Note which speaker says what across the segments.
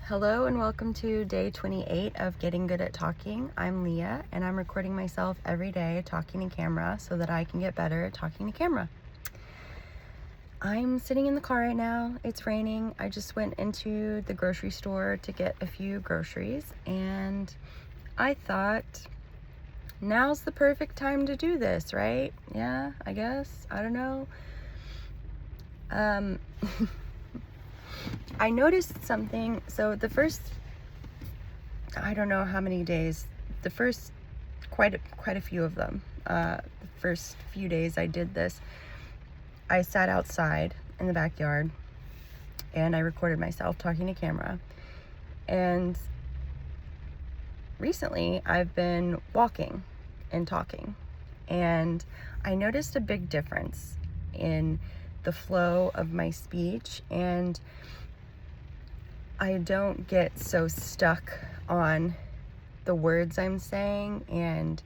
Speaker 1: Hello and welcome to day 28 of Getting Good at Talking. I'm Leah and I'm recording myself every day talking to camera so that I can get better at talking to camera. I'm sitting in the car right now. It's raining. I just went into the grocery store to get a few groceries and I thought now's the perfect time to do this, right? Yeah, I guess. I don't know. I noticed something. So the first, I don't know how many days, the first quite a few of them, the first few days I did this, I sat outside in the backyard and I recorded myself talking to camera. And recently I've been walking and talking, and I noticed a big difference in the flow of my speech, and I don't get so stuck on the words I'm saying and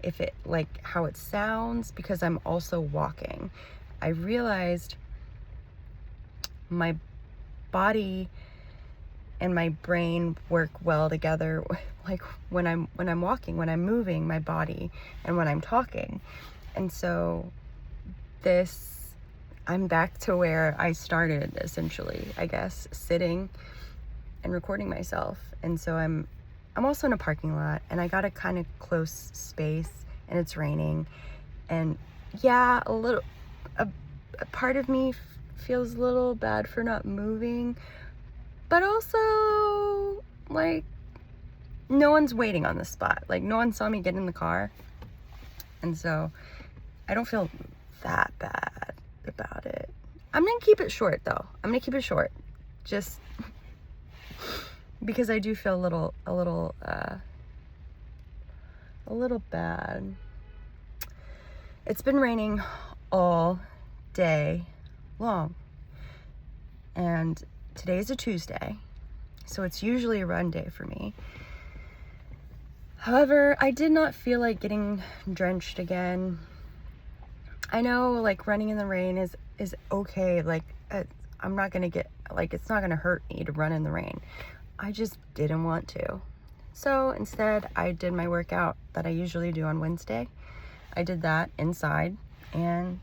Speaker 1: if it, like, how it sounds, because I'm also walking. I realized my body and my brain work well together, like when I'm walking, when I'm moving my body and when I'm talking. And so I'm back to where I started, essentially, I guess, sitting and recording myself. And so I'm also in a parking lot and I got a kind of close space and it's raining, and yeah, a part of me feels a little bad for not moving, but also, like, no one's waiting on the spot. Like, no one saw me get in the car, and so I don't feel that bad about it. I'm gonna keep it short though. I'm gonna keep it short, just because I do feel a little bad. It's been raining all day long, and today's a Tuesday, so it's usually a run day for me. However, I did not feel like getting drenched again. I know, like, running in the rain is okay. Like, I'm not gonna get, like, it's not gonna hurt me to run in the rain. I just didn't want to. So instead, I did my workout that I usually do on Wednesday. I did that inside, and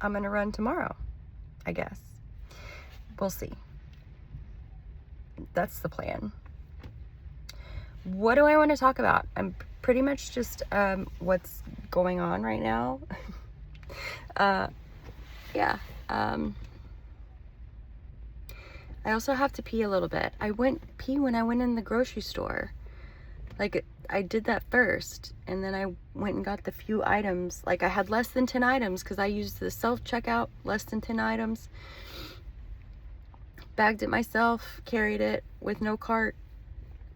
Speaker 1: I'm gonna run tomorrow, I guess. We'll see. That's the plan. What do I want to talk about? I'm pretty much just what's going on right now. Yeah. I also have to pee a little bit. I went pee when I went in the grocery store. Like, I did that first, and then I went and got the few items. Like, I had less than 10 items because I used the self-checkout, less than 10 items. Bagged it myself, carried it with no cart.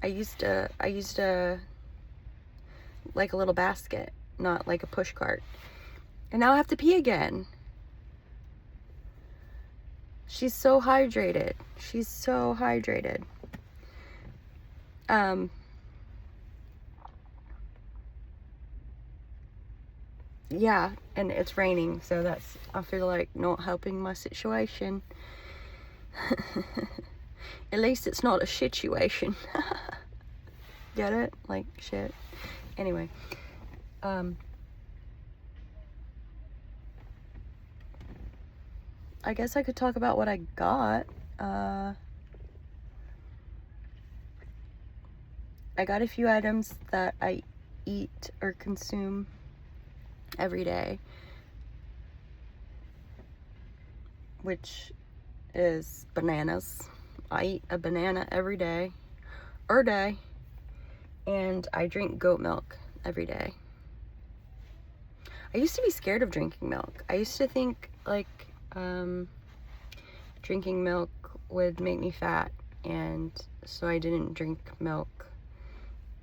Speaker 1: I used a like a little basket, not like a push cart. And now I have to pee again. She's so hydrated. She's so hydrated. Yeah, and it's raining, so that's, I feel like, not helping my situation. At least it's not a situation. Get it? Like, shit. Anyway, I guess I could talk about what I got. I got a few items that I eat or consume every day, which is bananas. I eat a banana every day, and I drink goat milk every day. I used to be scared of drinking milk. I used to think, like, drinking milk would make me fat, and so I didn't drink milk.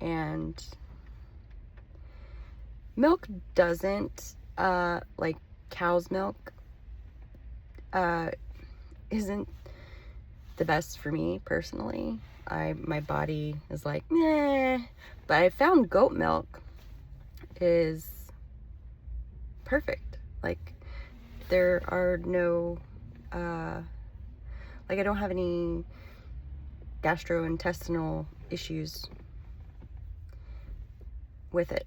Speaker 1: And milk doesn't, like, cow's milk, isn't the best for me personally. My body is like, meh. But I found goat milk is perfect. Like, there are no, like, I don't have any gastrointestinal issues with it.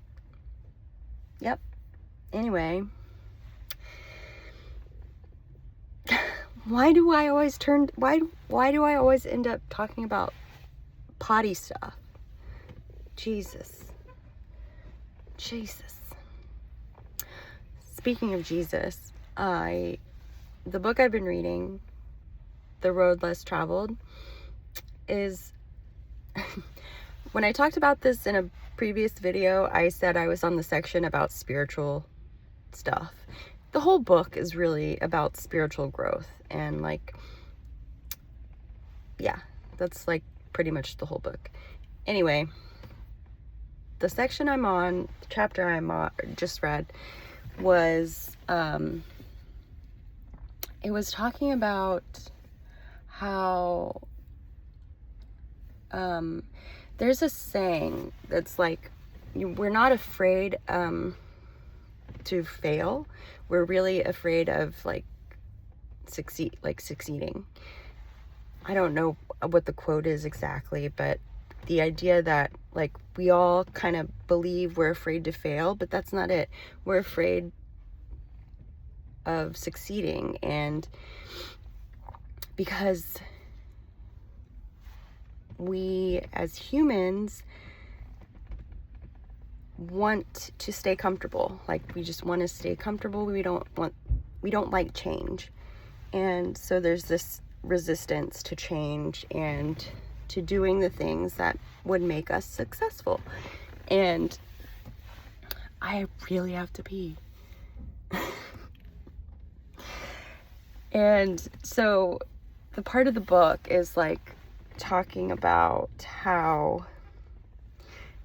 Speaker 1: Yep. Anyway, why do I always end up talking about potty stuff? Jesus. Speaking of Jesus, the book I've been reading, The Road Less Traveled, is when I talked about this in a previous video, I said I was on the section about spiritual stuff. The whole book is really about spiritual growth, and like, yeah, that's like pretty much the whole book. Anyway, the section I'm on, the chapter I'm on, just read, was it was talking about how there's a saying that's like, we're not afraid to fail. We're really afraid of succeeding. I don't know what the quote is exactly, but the idea that like we all kind of believe we're afraid to fail, but that's not it. We're afraid of succeeding, and because we as humans want to stay comfortable. Like, we just want to stay comfortable. We don't like change. And so there's this resistance to change and to doing the things that would make us successful. And I really have to pee. And so the part of the book is like talking about how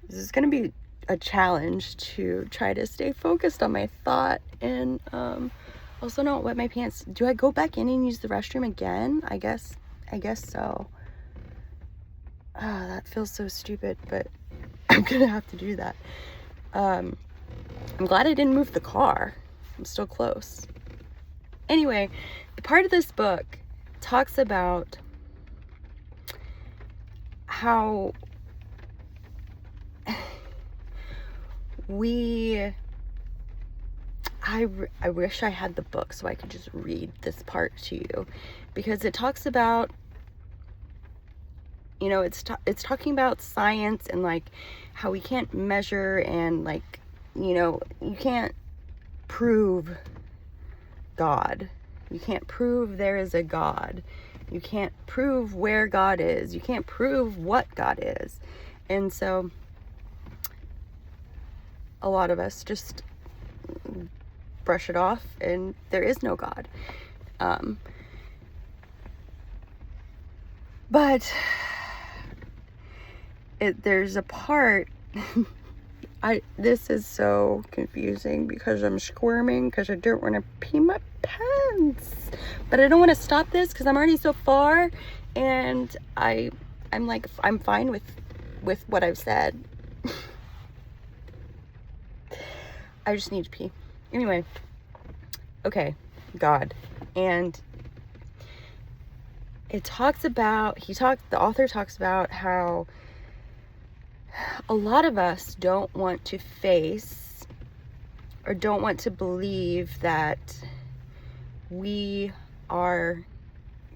Speaker 1: this is going to be a challenge to try to stay focused on my thought and also not wet my pants. Do I go back in and use the restroom again? I guess so. That feels so stupid, but I'm gonna have to do that. I'm glad I didn't move the car. I'm still close. Anyway, the part of this book talks about how I wish I had the book so I could just read this part to you, because it talks about, you know, it's talking about science and like how we can't measure and like, you know, you can't prove God. You can't prove there is a God. You can't prove where God is. You can't prove what God is. And so a lot of us just brush it off, and there is no God. But there's a part this is so confusing because I'm squirming because I don't want to pee my pants, but I don't want to stop this because I'm already so far, and I'm fine with what I've said. I just need to pee. Anyway, okay, God. And the author talks about how a lot of us don't want to face or don't want to believe that we are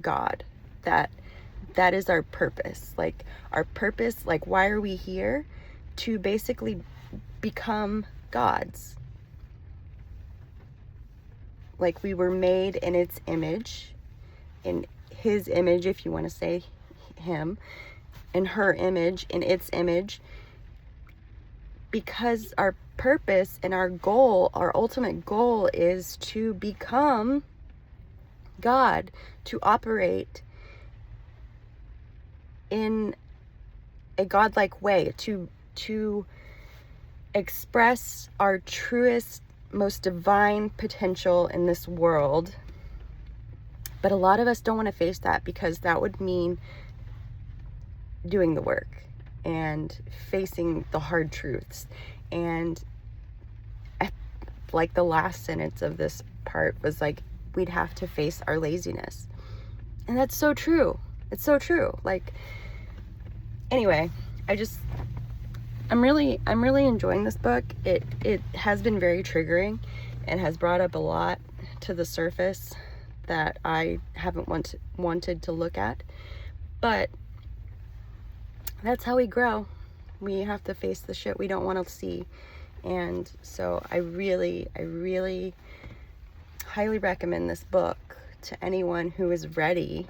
Speaker 1: God, that is our purpose. Like, our purpose, like, why are we here? To basically become gods. Like, we were made in its image, in his image, if you want to say him, in her image, in its image, because our purpose and our goal, our ultimate goal, is to become God, to operate in a godlike way, to express our truest, most divine potential in this world. But a lot of us don't want to face that, because that would mean doing the work and facing the hard truths. And like, the last sentence of this part was like, we'd have to face our laziness. And that's so true. It's so true. Like, Anyway, I'm really enjoying this book. It has been very triggering and has brought up a lot to the surface that I haven't wanted to look at. But that's how we grow. We have to face the shit we don't want to see. And so I really highly recommend this book to anyone who is ready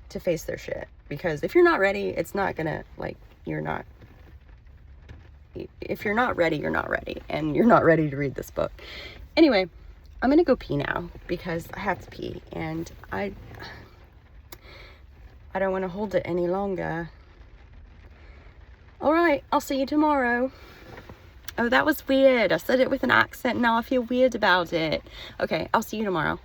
Speaker 1: to face their shit. Because if you're not ready, it's not gonna, like, if you're not ready, you're not ready. And you're not ready to read this book. Anyway, I'm gonna go pee now because I have to pee. And I don't want to hold it any longer. All right, I'll see you tomorrow. Oh, that was weird. I said it with an accent. Now I feel weird about it. Okay, I'll see you tomorrow.